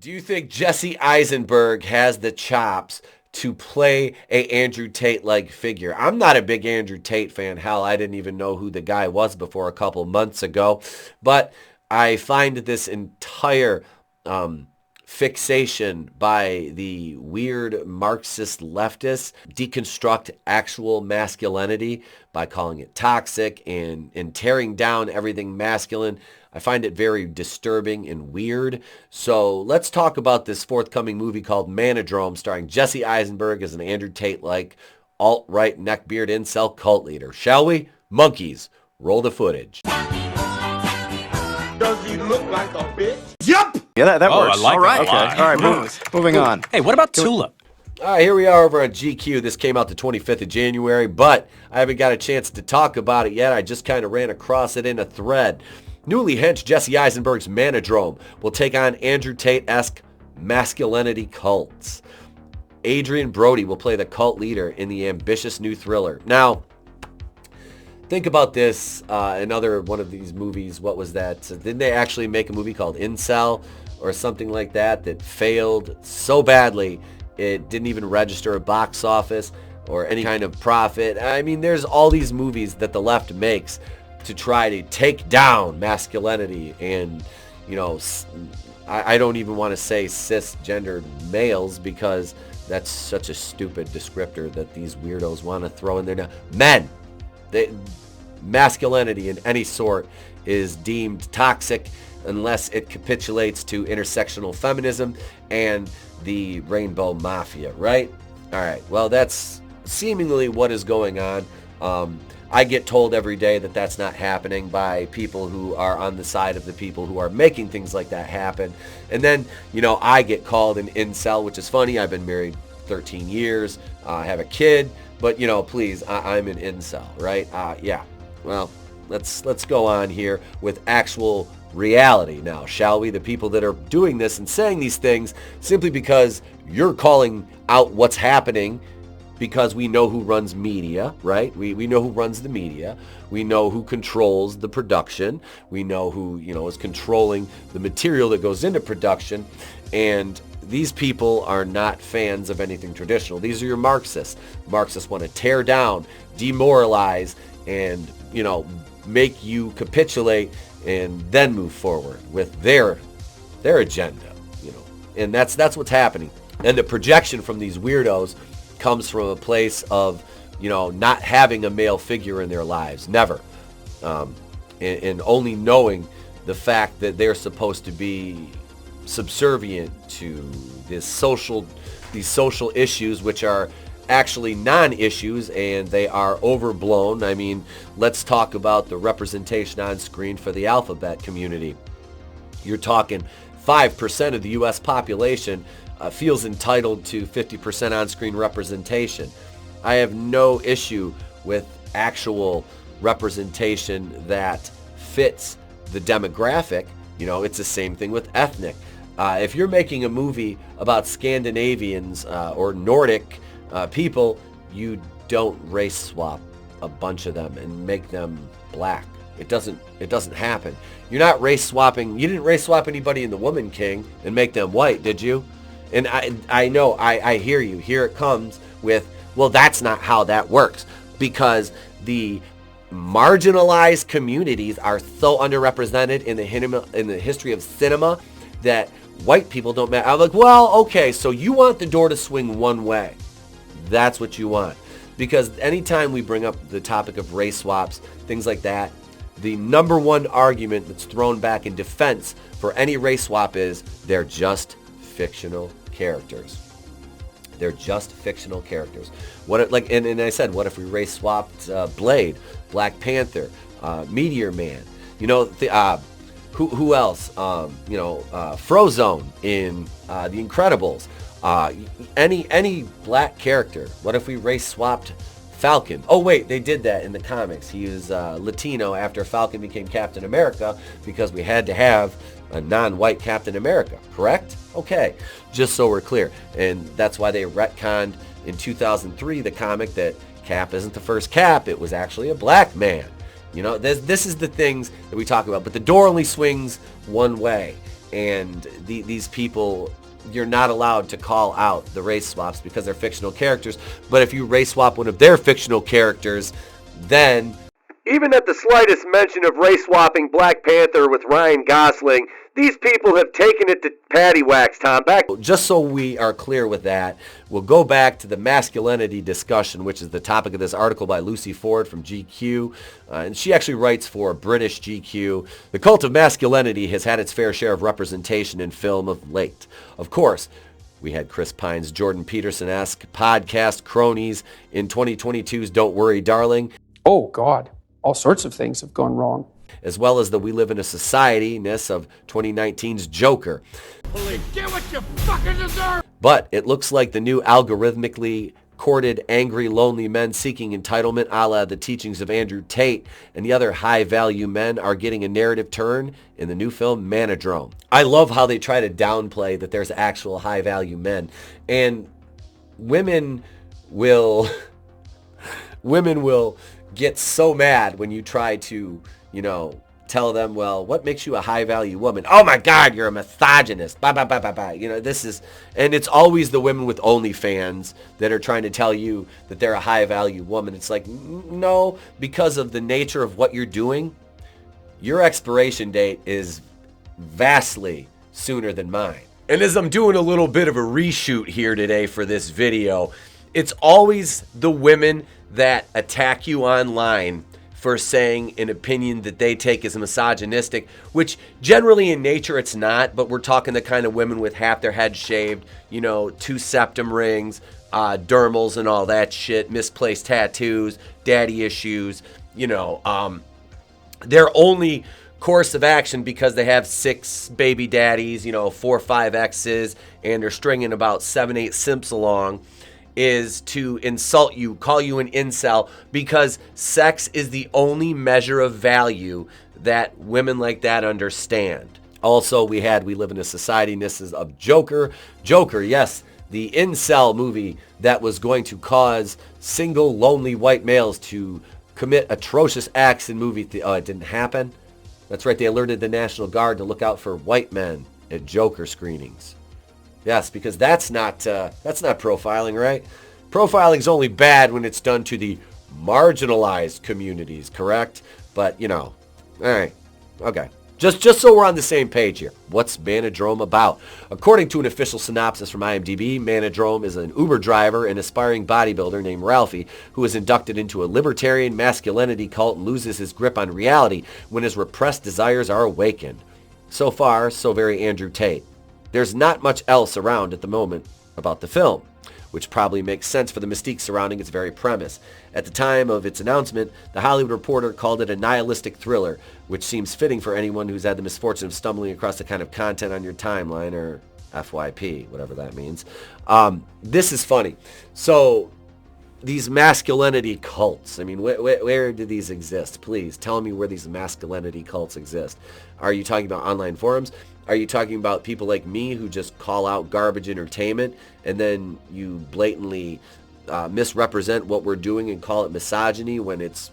Do you think Jesse Eisenberg has the chops to play a Andrew Tate-like figure? I'm not a big Andrew Tate fan. Hell, I didn't even know who the guy was before a couple months ago. But I find this entire fixation by the weird Marxist leftists deconstruct actual masculinity by calling it toxic and tearing down everything masculine. I find it very disturbing and weird. So let's talk about this forthcoming movie called MANODROME, starring Jesse Eisenberg as an Andrew Tate-like alt-right neckbeard incel cult leader. Shall we? Monkeys, roll the footage. Does he look like a bitch? Yup! Yeah, that works. I like all right, it a lot. okay. All right, moving on. Hey, what about Tulip? All right, here we are over on GQ. This came out the 25th of January, but I haven't got a chance to talk about it yet. I just kind of ran across it in a thread. Newly hench Jesse Eisenberg's MANODROME will take on Andrew Tate-esque masculinity cults. Adrian Brody will play the cult leader in the ambitious new thriller. Now, think about this. Another one of these movies, what was that? Didn't they actually make a movie called Incel or something like that failed so badly it didn't even register a box office or any kind of profit? I mean, there's all these movies that the left makes to try to take down masculinity and, you know, I don't even want to say cisgendered males because that's such a stupid descriptor that these weirdos want to throw in there now. Men! Masculinity in any sort is deemed toxic unless it capitulates to intersectional feminism and the rainbow mafia, right? All right, well, that's seemingly what is going on. I get told every day that that's not happening by people who are on the side of the people who are making things like that happen. And then, you know, I get called an incel, which is funny. I've been married 13 years. I have a kid. But, you know, please, I'm an incel, right? Yeah. Well, let's go on here with actual reality now, shall we? The people that are doing this and saying these things simply because you're calling out what's happening because we know who runs media, right? We know who runs the media. We know who controls the production. We know who, you know, is controlling the material that goes into production. And these people are not fans of anything traditional. These are your Marxists. Marxists want to tear down, demoralize, and, you know, make you capitulate and then move forward with their agenda, you know. And that's what's happening. And the projection from these weirdos comes from a place of, you know, not having a male figure in their lives, never, and only knowing the fact that they're supposed to be subservient to these social issues, which are actually non-issues, and they are overblown. I mean, let's talk about the representation on screen for the alphabet community. You're talking 5% of the U.S. population feels entitled to 50% on-screen representation. I have no issue with actual representation that fits the demographic. You know, it's the same thing with ethnic. If you're making a movie about Scandinavians or Nordic people, you don't race swap a bunch of them and make them black. It doesn't happen. You're not race swapping. You didn't race swap anybody in The Woman King and make them white, did you? And I know, I hear you. Here it comes with, well, that's not how that works, because the marginalized communities are so underrepresented in the history of cinema that white people don't matter. I'm like, well, okay, so you want the door to swing one way. That's what you want. Because anytime we bring up the topic of race swaps, things like that, the number one argument that's thrown back in defense for any race swap is they're just fictional characters. They're just fictional characters. What if, like, and I said, what if we race swapped Blade, Black Panther, Meteor Man? You know, who else? You know, Frozone in The Incredibles. Any black character. What if we race swapped Falcon? Oh wait, they did that in the comics. He was Latino after Falcon became Captain America because we had to have a non-white Captain America, correct? Okay, just so we're clear. And that's why they retconned in 2003 the comic that Cap isn't the first Cap, it was actually a black man. You know, this is the things that we talk about, but the door only swings one way. and these people, you're not allowed to call out the race swaps because they're fictional characters. But if you race swap one of their fictional characters, then even at the slightest mention of race swapping Black Panther with Ryan Gosling, these people have taken it to patty wax, Tom. Just so we are clear with that, we'll go back to the masculinity discussion, which is the topic of this article by Lucy Ford from GQ. And she actually writes for British GQ. The cult of masculinity has had its fair share of representation in film of late. Of course, we had Chris Pine's Jordan Peterson-esque podcast cronies in 2022's Don't Worry, Darling. Oh, God. All sorts of things have gone wrong. As well as the We Live in a Society-ness of 2019's Joker. Get what you fucking deserve! But it looks like the new algorithmically courted, angry, lonely men seeking entitlement, a la the teachings of Andrew Tate and the other high-value men, are getting a narrative turn in the new film MANODROME. I love how they try to downplay that there's actual high-value men. And women will get so mad when you try to, tell them, well, what makes you a high-value woman? Oh my God, you're a misogynist. Blah, blah, blah, blah, blah. And it's always the women with OnlyFans that are trying to tell you that they're a high-value woman. It's like, no, because of the nature of what you're doing, your expiration date is vastly sooner than mine. And as I'm doing a little bit of a reshoot here today for this video, it's always the women that attack you online for saying an opinion that they take as misogynistic, which generally in nature it's not, but we're talking the kind of women with half their head shaved, 2 septum rings, dermals and all that shit, misplaced tattoos, daddy issues, their only course of action because they have 6 baby daddies, 4 or 5 exes, and they're stringing about 7, 8 simps along, is to insult you, call you an incel, because sex is the only measure of value that women like that understand. Also, we Live in a Society-ness of Joker. Joker, yes, the incel movie that was going to cause single, lonely white males to commit atrocious acts in movie theater. Oh, it didn't happen? That's right, they alerted the National Guard to look out for white men at Joker screenings. Yes, because that's not profiling, right? Profiling's only bad when it's done to the marginalized communities, correct? But, all right, okay. Just so we're on the same page here. What's MANODROME about? According to an official synopsis from IMDb, MANODROME is an Uber driver and aspiring bodybuilder named Ralphie who is inducted into a libertarian masculinity cult and loses his grip on reality when his repressed desires are awakened. So far, so very Andrew Tate. There's not much else around at the moment about the film, which probably makes sense for the mystique surrounding its very premise. At the time of its announcement, The Hollywood Reporter called it a nihilistic thriller, which seems fitting for anyone who's had the misfortune of stumbling across the kind of content on your timeline, or FYP, whatever that means. This is funny. So, these masculinity cults, I mean, where do these exist? Please, tell me where these masculinity cults exist. Are you talking about online forums? Are you talking about people like me who just call out garbage entertainment and then you blatantly misrepresent what we're doing and call it misogyny when it's,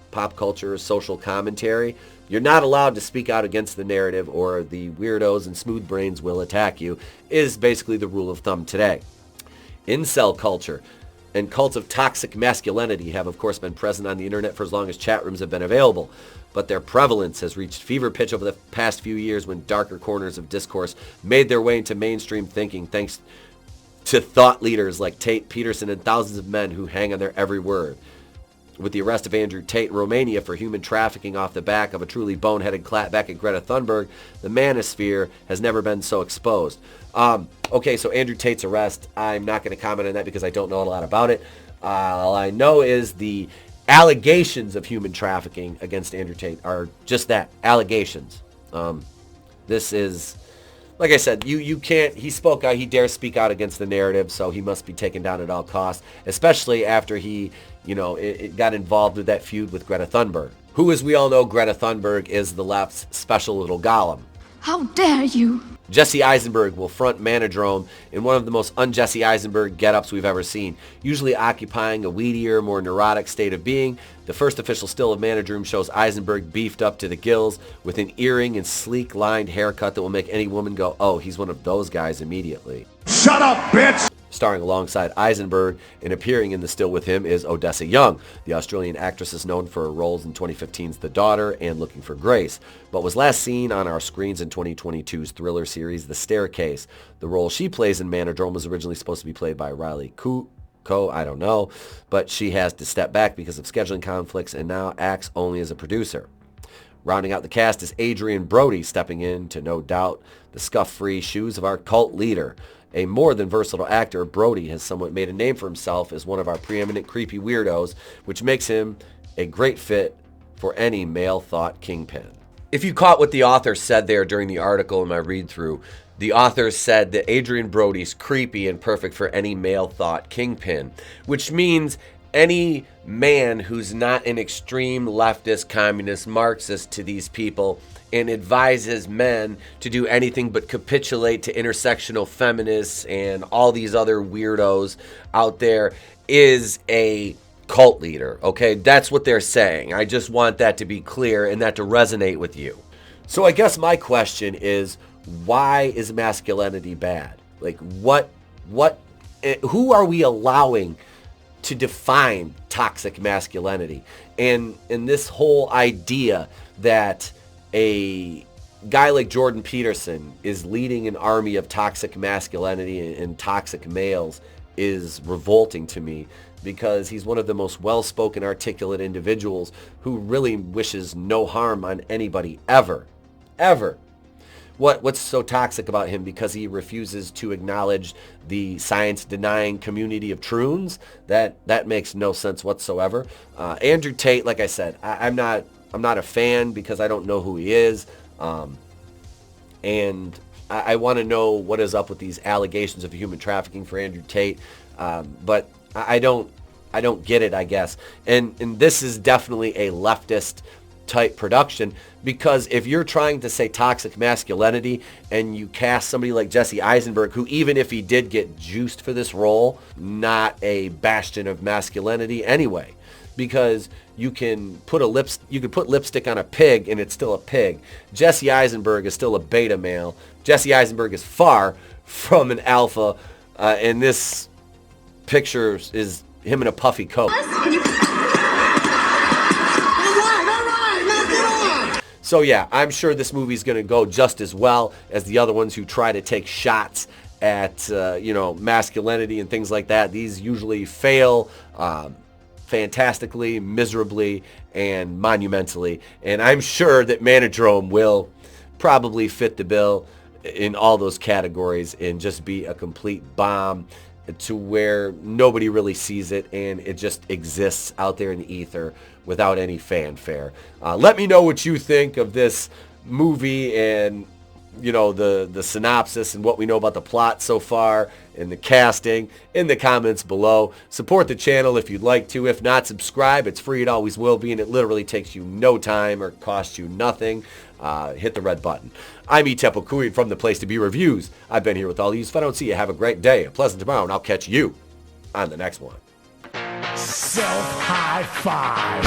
pop culture, social commentary? You're not allowed to speak out against the narrative or the weirdos and smooth brains will attack you, is basically the rule of thumb today. Incel culture and cults of toxic masculinity have, of course, been present on the internet for as long as chat rooms have been available. But their prevalence has reached fever pitch over the past few years when darker corners of discourse made their way into mainstream thinking thanks to thought leaders like Tate, Peterson, and thousands of men who hang on their every word. With the arrest of Andrew Tate in Romania for human trafficking off the back of a truly boneheaded clapback at Greta Thunberg, the manosphere has never been so exposed. Okay, so Andrew Tate's arrest, I'm not going to comment on that because I don't know a lot about it. All I know is the allegations of human trafficking against Andrew Tate are just that, allegations. This is, like I said, you can't, he spoke out, he dares speak out against the narrative, so he must be taken down at all costs, especially after he, it got involved with that feud with Greta Thunberg, who, as we all know, Greta Thunberg is the left's special little golem. How dare you? Jesse Eisenberg will front MANODROME in one of the most un-Jesse Eisenberg get-ups we've ever seen, usually occupying a weedier, more neurotic state of being. The first official still of MANODROME shows Eisenberg beefed up to the gills with an earring and sleek-lined haircut that will make any woman go, oh, he's one of those guys immediately. Shut up, bitch! Starring alongside Eisenberg and appearing in the still with him is Odessa Young. The Australian actress is known for her roles in 2015's The Daughter and Looking for Grace, but was last seen on our screens in 2022's thriller series The Staircase. The role she plays in MANODROME was originally supposed to be played by Riley Coe, I don't know, but she has to step back because of scheduling conflicts and now acts only as a producer. Rounding out the cast is Adrian Brody, stepping in to no doubt the scuff-free shoes of our cult leader. A more than versatile actor, Brody has somewhat made a name for himself as one of our preeminent creepy weirdos, which makes him a great fit for any male thought kingpin. If you caught what the author said there during the article in my read-through, the author said that Adrian Brody's creepy and perfect for any male thought kingpin, which means any man who's not an extreme leftist, communist, Marxist to these people and advises men to do anything but capitulate to intersectional feminists and all these other weirdos out there is a cult leader, okay? That's what they're saying. I just want that to be clear and that to resonate with you. So I guess my question is, why is masculinity bad? Like, who are we allowing to define toxic masculinity? And this whole idea that a guy like Jordan Peterson is leading an army of toxic masculinity and toxic males is revolting to me, because he's one of the most well-spoken, articulate individuals who really wishes no harm on anybody ever. What's so toxic about him? Because he refuses to acknowledge the science-denying community of troons? That makes no sense whatsoever. Andrew Tate, like I said, I'm not a fan because I don't know who he is, and I want to know what is up with these allegations of human trafficking for Andrew Tate, but I don't get it, I guess. And this is definitely a leftist type production, because if you're trying to say toxic masculinity and you cast somebody like Jesse Eisenberg, who even if he did get juiced for this role, not a bastion of masculinity anyway, because you can put lipstick on a pig and it's still a pig. Jesse Eisenberg is still a beta male. Jesse Eisenberg is far from an alpha, and this picture is him in a puffy coat. So yeah, I'm sure this movie's going to go just as well as the other ones who try to take shots at masculinity and things like that. These usually fail fantastically, miserably, and monumentally. And I'm sure that MANODROME will probably fit the bill in all those categories and just be a complete bomb to where nobody really sees it and it just exists out there in the ether without any fanfare. Let me know what you think of this movie and the synopsis and what we know about the plot so far and the casting in the comments below. Support the channel if you'd like to. If not, subscribe. It's free. It always will be, and it literally takes you no time or costs you nothing. Hit the red button. I'm Etepokui from The Place to Be Reviews. I've been here with all these. If I don't see you, have a great day, a pleasant tomorrow, and I'll catch you on the next one. Self-high five.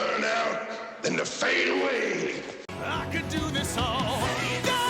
burn out than to fade away. I could do this all day.